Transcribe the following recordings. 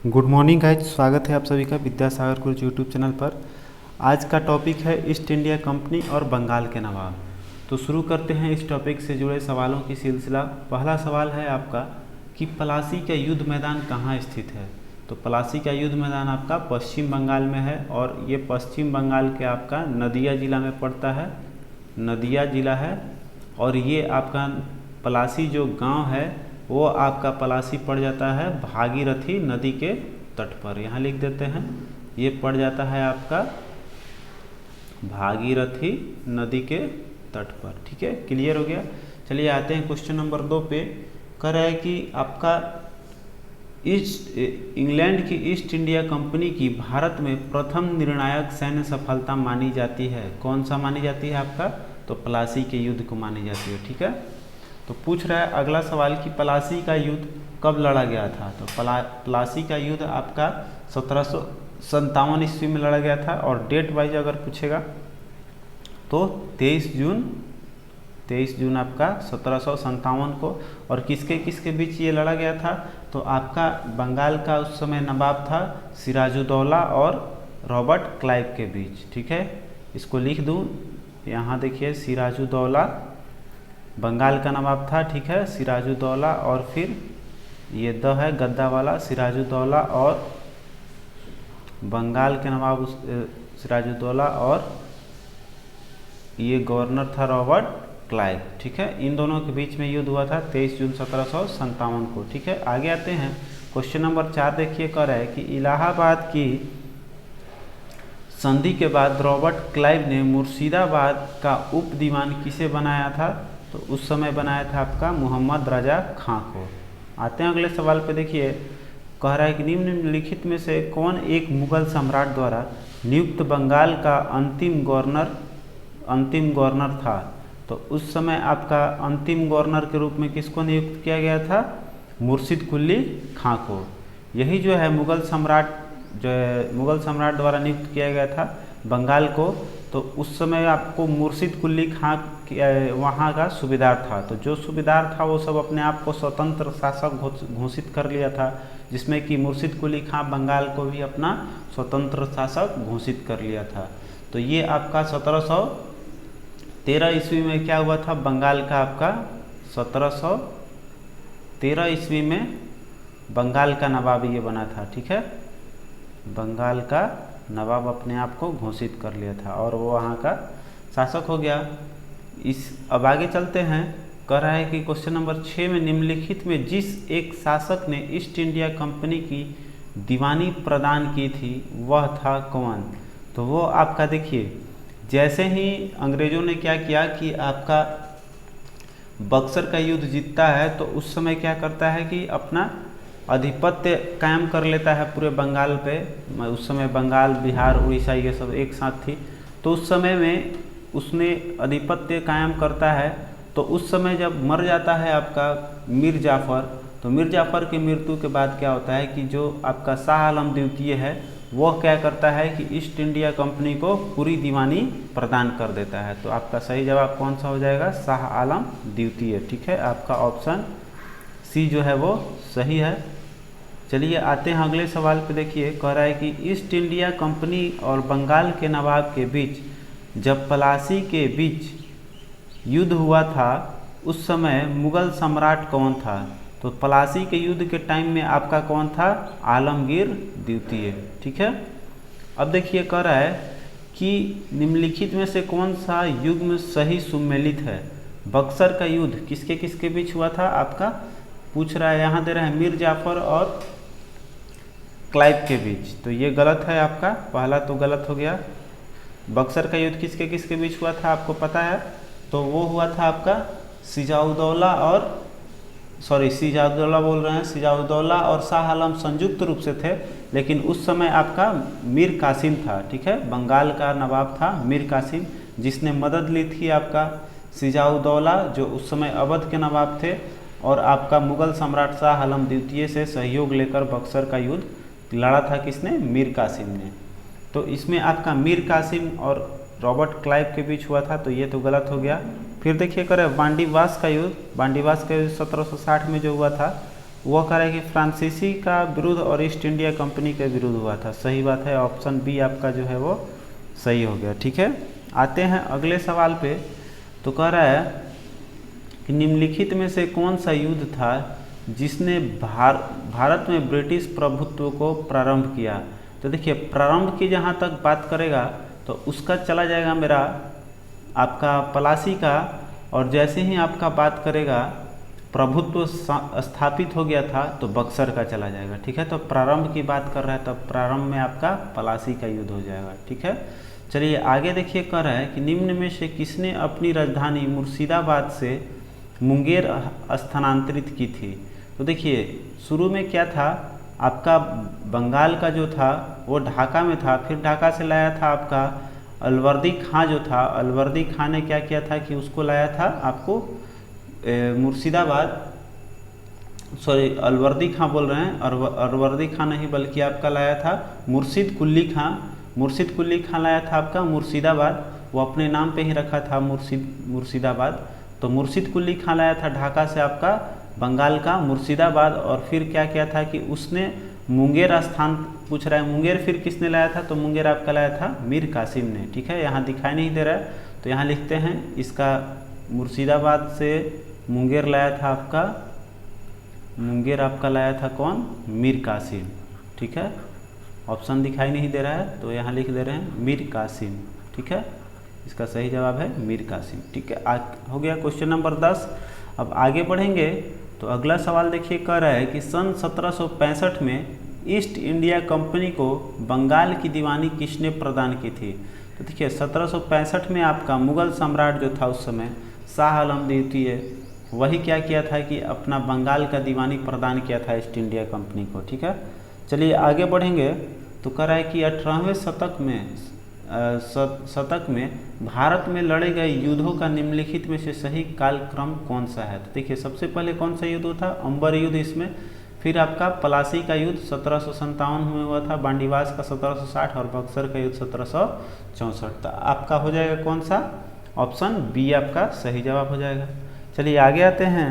Good morning guys, स्वागत है आप सभी का विद्यासागर गुरुजी यूट्यूब चैनल पर। आज का टॉपिक है ईस्ट इंडिया कंपनी और बंगाल के नवाब। तो शुरू करते हैं इस टॉपिक से जुड़े सवालों की सिलसिला। पहला सवाल है आपका कि प्लासी का युद्ध मैदान कहाँ स्थित है। तो प्लासी का युद्ध मैदान आपका पश्चिम बंगाल में है और ये पश्चिम बंगाल के आपका नदिया जिला में पड़ता है, नदिया जिला है। और ये आपका प्लासी जो गांव है वो आपका प्लासी पड़ जाता है भागीरथी नदी के तट पर। यहाँ लिख देते हैं, ये पड़ जाता है आपका भागीरथी नदी के तट पर। ठीक है, क्लियर हो गया। चलिए आते हैं क्वेश्चन नंबर 2 पे। कह रहा है कि आपका इंग्लैंड की ईस्ट इंडिया कंपनी की भारत में प्रथम निर्णायक सैन्य सफलता मानी जाती है। कौन सा मानी जाती है आपका? तो प्लासी के युद्ध को मानी जाती है। ठीक है, तो पूछ रहा है अगला सवाल कि प्लासी का युद्ध कब लड़ा गया था। तो प्लासी का युद्ध आपका 1757 ईस्वी में लड़ा गया था। और डेट वाइज अगर पूछेगा तो 23 जून आपका 1757 को। और किसके किसके बीच ये लड़ा गया था? तो आपका बंगाल का उस समय नवाब था सिराजुद्दौला और रॉबर्ट क्लाइव के बीच। ठीक है, इसको लिख दूँ, यहाँ देखिए सिराजुद्दौला बंगाल का नवाब था। ठीक है, सिराजुद्दौला और फिर ये द है गद्दा वाला, सिराजुद्दौला और बंगाल के नवाब सिराजुद्दौला और ये गवर्नर था रॉबर्ट क्लाइव। ठीक है, इन दोनों के बीच में युद्ध हुआ था 23 जून 1757 को। ठीक है, आगे आते हैं क्वेश्चन नंबर 4। देखिए कह रहा है कि इलाहाबाद की संधि के बाद रॉबर्ट क्लाइव ने मुर्शिदाबाद का उप दीवान किसे बनाया था। तो उस समय बनाया था आपका मोहम्मद रजा खां को। आते हैं अगले सवाल पे। देखिए कह रहा है कि निम्नलिखित में से कौन एक मुगल सम्राट द्वारा नियुक्त बंगाल का अंतिम गवर्नर था। तो उस समय आपका अंतिम गवर्नर के रूप में किसको नियुक्त किया गया था? मुर्शिद कुली खां को। यही जो है मुगल सम्राट द्वारा नियुक्त किया गया था बंगाल को। तो उस समय आपको मुर्शिद कुली खां वहाँ का सूबेदार था। तो जो सूबेदार था वो सब अपने आप को स्वतंत्र शासक घोषित कर लिया था, जिसमें कि मुर्शिद कुली खां बंगाल को भी अपना स्वतंत्र शासक घोषित कर लिया था। तो ये आपका 1713 ईस्वी में क्या हुआ था? बंगाल का आपका 1713 ईस्वी में बंगाल का नवाब ये बना था। ठीक है, बंगाल का नवाब अपने आप को घोषित कर लिया था और वो वहाँ का शासक हो गया। अब आगे चलते हैं। कह रहा है कि क्वेश्चन नंबर 6 में निम्नलिखित में जिस एक शासक ने ईस्ट इंडिया कंपनी की दीवानी प्रदान की थी वह था कौन। तो वो आपका देखिए, जैसे ही अंग्रेजों ने क्या किया कि आपका बक्सर का युद्ध जीतता है तो उस समय क्या करता है कि अपना आधिपत्य कायम कर लेता है पूरे बंगाल पे। उस समय बंगाल, बिहार, उड़ीसा ये सब एक साथ थी। तो उस समय में उसने आधिपत्य कायम करता है। तो उस समय जब मर जाता है आपका मीर जाफ़र, तो मीर जाफ़र की मृत्यु के बाद क्या होता है कि जो आपका शाह आलम द्वितीय है वह क्या करता है कि ईस्ट इंडिया कंपनी को पूरी दीवानी प्रदान कर देता है। तो आपका सही जवाब कौन सा हो जाएगा? शाह आलम द्वितीय। ठीक है, आपका ऑप्शन सी जो है वो सही है। चलिए आते हैं अगले सवाल पे। देखिए कह रहा है कि ईस्ट इंडिया कंपनी और बंगाल के नवाब के बीच जब प्लासी के बीच युद्ध हुआ था उस समय मुगल सम्राट कौन था। तो प्लासी के युद्ध के टाइम में आपका कौन था? आलमगीर द्वितीय। ठीक है, अब देखिए कह रहा है कि निम्नलिखित में से कौन सा युग्म सही सुमेलित है। बक्सर का युद्ध किसके किसके बीच हुआ था आपका? पूछ रहा है, यहाँ दे रहा है मीर जाफ़र और क्लाइव के बीच। तो ये गलत है आपका, पहला तो गलत हो गया। बक्सर का युद्ध किसके किसके बीच हुआ था आपको पता है? तो वो हुआ था आपका सिराजुद्दौला और शाह आलम संयुक्त रूप से थे। लेकिन उस समय आपका मीर कासिम था। ठीक है, बंगाल का नवाब था मीर कासिम, जिसने मदद ली थी आपका सिराजुद्दौला जो उस समय अवध के नवाब थे, और आपका मुगल सम्राट शाह आलम द्वितीय से सहयोग लेकर बक्सर का युद्ध लड़ा था। किसने? मीर कासिम ने। तो इसमें आपका मीर कासिम और रॉबर्ट क्लाइव के बीच हुआ था, तो ये तो गलत हो गया। फिर देखिए करें बांडीवास का युद्ध 1760 में जो हुआ था, वह कह रहा है कि फ्रांसीसी का विरुद्ध और ईस्ट इंडिया कंपनी के विरुद्ध हुआ था। सही बात है, ऑप्शन बी आपका जो है वो सही हो गया। ठीक है, आते हैं अगले सवाल पे। तो कह रहा है कि निम्नलिखित में से कौन सा युद्ध था जिसने भारत में ब्रिटिश प्रभुत्व को प्रारंभ किया। तो देखिए, प्रारंभ की जहाँ तक बात करेगा तो उसका चला जाएगा मेरा आपका पलासी का, और जैसे ही आपका बात करेगा प्रभुत्व स्थापित हो गया था तो बक्सर का चला जाएगा। ठीक है, तो प्रारंभ की बात कर रहा है तब प्रारंभ में आपका पलासी का युद्ध हो जाएगा। ठीक है, चलिए आगे देखिए, कह रहा है कि निम्न में से किसने अपनी राजधानी मुर्शिदाबाद से मुंगेर स्थानांतरित की थी। तो देखिए, शुरू में क्या था, आपका बंगाल का जो था वो ढाका में था, फिर ढाका से लाया था आपका अलवर्दी खां जो था। अलवर्दी खां ने क्या किया था कि उसको लाया था आपको मुर्शिदाबाद, सॉरी अलवर्दी खां बोल रहे हैं, अलवर्दी खां नहीं बल्कि आपका लाया था मुर्शिद कुल्ली खां। मुर्शिद कुल्ली खां लाया था आपका मुर्शिदाबाद, वो अपने नाम पे ही रखा था मुर्शिदाबाद। तो मुर्शिद कुल्ली खां लाया था ढाका से आपका बंगाल का मुर्शिदाबाद, और फिर क्या किया था कि उसने मुंगेर स्थान पूछ रहा है, मुंगेर फिर किसने लाया था, तो मुंगेर आपका लाया था मीर कासिम ने। ठीक है, यहाँ दिखाई नहीं दे रहा है तो यहाँ लिखते हैं इसका मुर्शिदाबाद से मुंगेर लाया था आपका, मुंगेर आपका लाया था कौन, मीर कासिम। ठीक है, ऑप्शन दिखाई नहीं दे रहा है तो यहाँ लिख दे रहे हैं मीर कासिम। ठीक है, इसका सही जवाब है मीर कासिम। ठीक है, हो गया क्वेश्चन नंबर 10। अब आगे बढ़ेंगे तो अगला सवाल देखिए, कह रहा है कि सन 1765 में ईस्ट इंडिया कंपनी को बंगाल की दीवानी किसने प्रदान की थी। तो देखिए 1765 में आपका मुगल सम्राट जो था उस समय शाह आलम द्वितीय, वही क्या किया था कि अपना बंगाल का दीवानी प्रदान किया था ईस्ट इंडिया कंपनी को। ठीक है, चलिए आगे बढ़ेंगे तो कह रहा है कि 18वें शतक में भारत में लड़े गए युद्धों का निम्नलिखित में से सही कालक्रम कौन सा है। तो देखिए, सबसे पहले कौन सा युद्ध था, अंबर युद्ध, इसमें फिर आपका पलासी का युद्ध 1757 में हुआ था, बांडीवास का 1760 और बक्सर का युद्ध 1764। तो आपका हो जाएगा कौन सा, ऑप्शन बी आपका सही जवाब हो जाएगा। चलिए आगे आते हैं,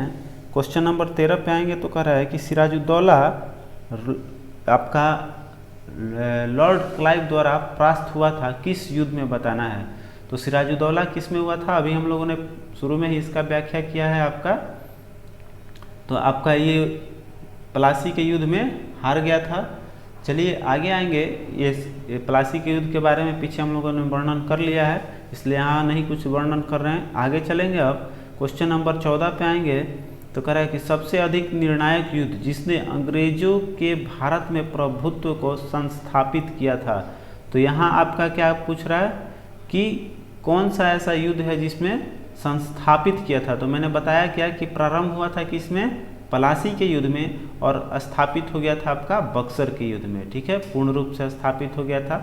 क्वेश्चन नंबर 13 पे आएंगे तो कह रहा है कि सिराजुद्दौला आपका लॉर्ड क्लाइव द्वारा परास्त हुआ था, किस युद्ध में बताना है। तो सिराजुद्दौला किस में हुआ था, अभी हम लोगों ने शुरू में ही इसका व्याख्या किया है आपका। तो आपका ये पलासी के युद्ध में हार गया था। चलिए आगे आएंगे, ये पलासी के युद्ध के बारे में पीछे हम लोगों ने वर्णन कर लिया है, इसलिए यहाँ नहीं कुछ वर्णन कर रहे हैं। आगे चलेंगे, अब क्वेश्चन नंबर 14 पे आएंगे तो कह रहा है कि सबसे अधिक निर्णायक युद्ध जिसने अंग्रेजों के भारत में प्रभुत्व को संस्थापित किया था। तो यहाँ आपका क्या पूछ रहा है कि कौन सा ऐसा युद्ध है जिसमें संस्थापित किया था। तो मैंने बताया क्या कि प्रारंभ हुआ था किसमें, पलासी के युद्ध में, और स्थापित हो गया था आपका बक्सर के युद्ध में। ठीक है, पूर्ण रूप से स्थापित हो गया था।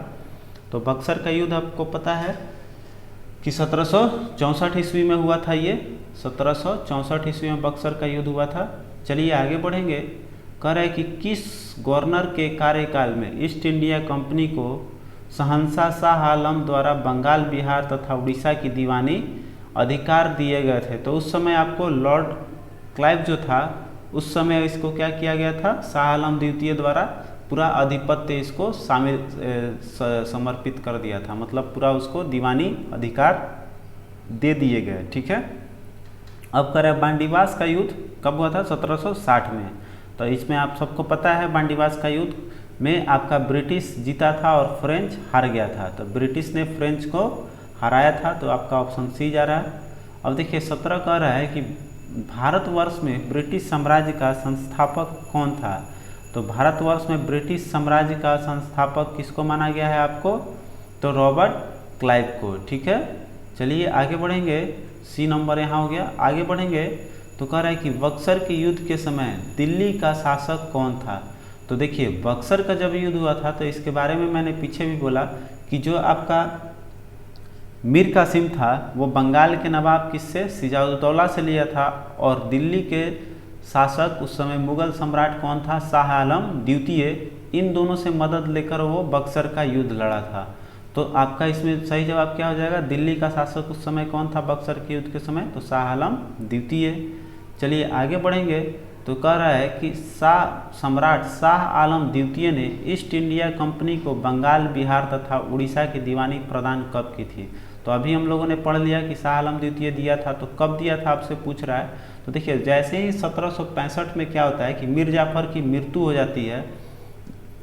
तो बक्सर का युद्ध आपको पता है कि 1764 ईस्वी में हुआ था, ये 1764 ईस्वी में बक्सर का युद्ध हुआ था। चलिए आगे बढ़ेंगे, कह रहा है कि किस गवर्नर के कार्यकाल में ईस्ट इंडिया कंपनी को शहंशाह शाह आलम द्वारा बंगाल, बिहार तथा उड़ीसा की दीवानी अधिकार दिए गए थे। तो उस समय आपको लॉर्ड क्लाइव जो था उस समय इसको क्या किया गया था, शाह आलम द्वितीय द्वारा पूरा आधिपत्य इसको समर्पित कर दिया था, मतलब पूरा उसको दीवानी अधिकार दे दिए गए। ठीक है, अब कह रहे हैं बांडीवास का युद्ध कब हुआ था, 1760 में। तो इसमें आप सबको पता है बांडीवास का युद्ध में आपका ब्रिटिश जीता था और फ्रेंच हार गया था। तो ब्रिटिश ने फ्रेंच को हराया था, तो आपका ऑप्शन सी जा रहा है। अब देखिए 17 कह रहा है कि भारतवर्ष में ब्रिटिश साम्राज्य का संस्थापक कौन था। तो भारतवर्ष में ब्रिटिश साम्राज्य का संस्थापक किसको माना गया है आपको, तो रॉबर्ट क्लाइव को। ठीक है, चलिए आगे बढ़ेंगे, सी नंबर यहाँ हो गया। आगे बढ़ेंगे तो कह रहा है कि बक्सर के युद्ध के समय दिल्ली का शासक कौन था। तो देखिए बक्सर का जब युद्ध हुआ था तो इसके बारे में मैंने पीछे भी बोला कि जो आपका मीर कासिम था वो बंगाल के नवाब किससे, सिराजुद्दौला से लिया था, और दिल्ली के शासक उस समय मुगल सम्राट कौन था, शाह आलम द्वितीय। इन दोनों से मदद लेकर वो बक्सर का युद्ध लड़ा था। तो आपका इसमें सही जवाब क्या हो जाएगा, दिल्ली का शासक उस समय कौन था बक्सर के युद्ध के समय, तो शाह आलम द्वितीय। चलिए आगे बढ़ेंगे तो तो कह रहा है कि सम्राट शाह आलम द्वितीय ने ईस्ट इंडिया कंपनी को बंगाल, बिहार तथा उड़ीसा की दीवानी प्रदान कब की थी। तो अभी हम लोगों ने पढ़ लिया कि शाह आलम द्वितीय दिया था, तो कब दिया था आपसे पूछ रहा है। तो देखिए जैसे ही 1765 में क्या होता है कि मीर जाफर की मृत्यु हो जाती है,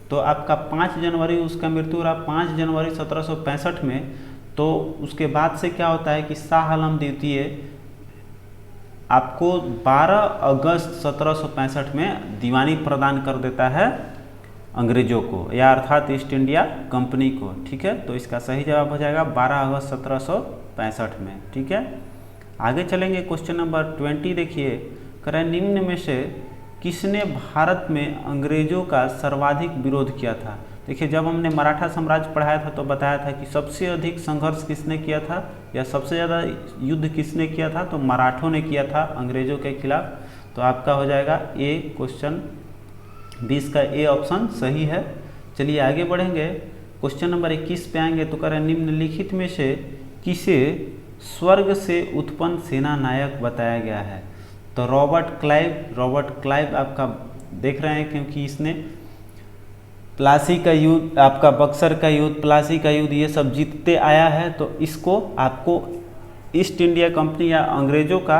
तो आपका 5 जनवरी उसका मृत्यु रहा, 5 जनवरी 1765 में। तो उसके बाद से क्या होता है कि शाह आलम द्वितीय आपको 12 अगस्त 1765 में दीवानी प्रदान कर देता है अंग्रेजों को, या अर्थात ईस्ट इंडिया कंपनी को। ठीक है, तो इसका सही जवाब हो जाएगा 12 अगस्त 1765 में। ठीक है, आगे चलेंगे। क्वेश्चन नंबर 20 देखिए, कह रहे निम्न में से किसने भारत में अंग्रेजों का सर्वाधिक विरोध किया था। देखिए जब हमने मराठा साम्राज्य पढ़ाया था तो बताया था कि सबसे अधिक संघर्ष किसने किया था या सबसे ज़्यादा युद्ध किसने किया था, तो मराठों ने किया था अंग्रेजों के खिलाफ। तो आपका हो जाएगा ए, क्वेश्चन 20 का ए ऑप्शन सही है। चलिए आगे बढ़ेंगे। क्वेश्चन नंबर 21 पे आएंगे तो कह रहे निम्नलिखित में से किसे स्वर्ग से उत्पन्न सेना नायक बताया गया है। तो रॉबर्ट क्लाइव आपका देख रहे हैं, क्योंकि इसने प्लासी का युद्ध, आपका बक्सर का युद्ध, प्लासी का युद्ध, ये सब जीतते आया है। तो इसको आपको ईस्ट इंडिया कंपनी या अंग्रेजों का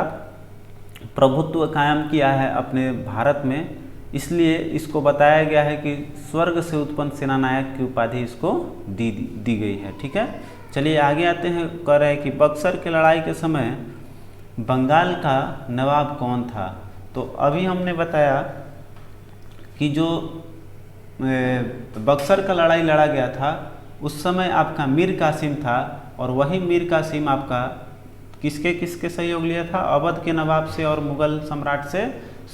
प्रभुत्व कायम किया है अपने भारत में, इसलिए इसको बताया गया है कि स्वर्ग से उत्पन्न सेना नायक की उपाधि इसको दी गई है। ठीक है, चलिए आगे आते हैं। कह रहे हैं कि बक्सर की लड़ाई के समय बंगाल का नवाब कौन था। तो अभी हमने बताया कि जो बक्सर का लड़ाई लड़ा गया था उस समय आपका मीर कासिम था, और वही मीर कासिम आपका किसके किसके सहयोग लिया था, अवध के नवाब से और मुगल सम्राट से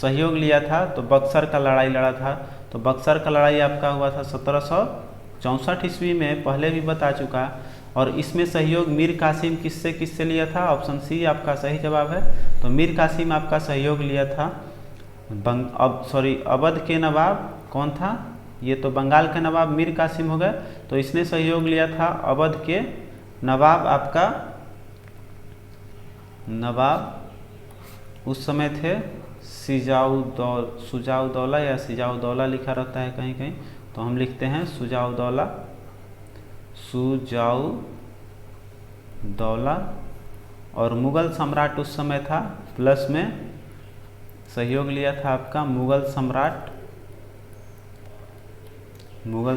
सहयोग लिया था। तो बक्सर का लड़ाई लड़ा था। तो बक्सर का लड़ाई आपका हुआ था 1764 ईस्वी में, पहले भी बता चुका। और इसमें सहयोग मीर कासिम किससे लिया था, ऑप्शन सी आपका सही जवाब है। तो मीर कासिम आपका सहयोग लिया था अवध के नवाब कौन था, ये तो बंगाल के नवाब मीर कासिम हो गए, तो इसने सहयोग लिया था अवध के नवाब, आपका नवाब उस समय थे सुजाउदौला या सिजाउदौला लिखा रहता है कहीं कहीं, तो हम लिखते हैं सुजाउदौला। और मुगल सम्राट उस समय था, प्लस में सहयोग लिया था आपका मुगल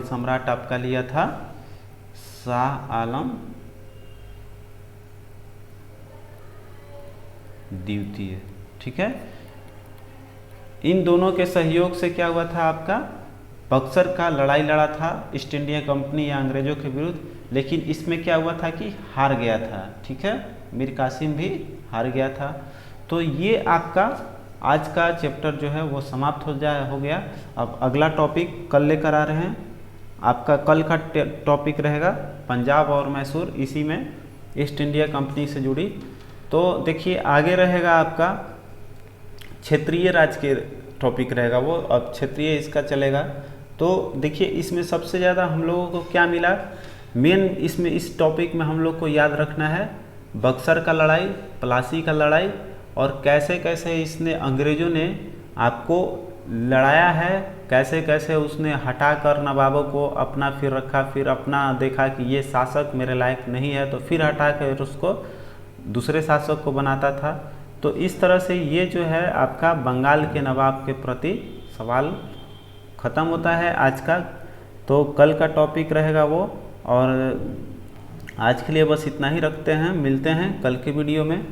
सम्राट आपका लिया था शाह आलम द्वितीय। ठीक है, इन दोनों के सहयोग से क्या हुआ था, आपका बक्सर का लड़ाई लड़ा था ईस्ट इंडिया कंपनी या अंग्रेजों के विरुद्ध, लेकिन इसमें क्या हुआ था कि हार गया था। ठीक है, मीर कासिम भी हार गया था। तो ये आपका आज का चैप्टर जो है वो समाप्त हो गया। अब अगला टॉपिक कल लेकर आ रहे हैं। आपका कल का टॉपिक रहेगा पंजाब और मैसूर, इसी में ईस्ट इंडिया कंपनी से जुड़ी। तो देखिए आगे रहेगा आपका क्षेत्रीय राज के टॉपिक रहेगा वो, अब क्षेत्रीय इसका चलेगा। तो देखिए इसमें सबसे ज़्यादा हम लोगों को क्या मिला, मेन इसमें इस टॉपिक में हम लोग को याद रखना है बक्सर का लड़ाई, प्लासी का लड़ाई, और कैसे कैसे इसने अंग्रेज़ों ने आपको लड़ाया है, कैसे कैसे उसने हटाकर नवाबों को अपना फिर रखा, फिर अपना देखा कि ये शासक मेरे लायक नहीं है, तो फिर हटा कर उसको दूसरे शासक को बनाता था। तो इस तरह से ये जो है आपका बंगाल के नवाब के प्रति सवाल ख़त्म होता है आज का। तो कल का टॉपिक रहेगा वो, और आज के लिए बस इतना ही रखते हैं, मिलते हैं कल के वीडियो में।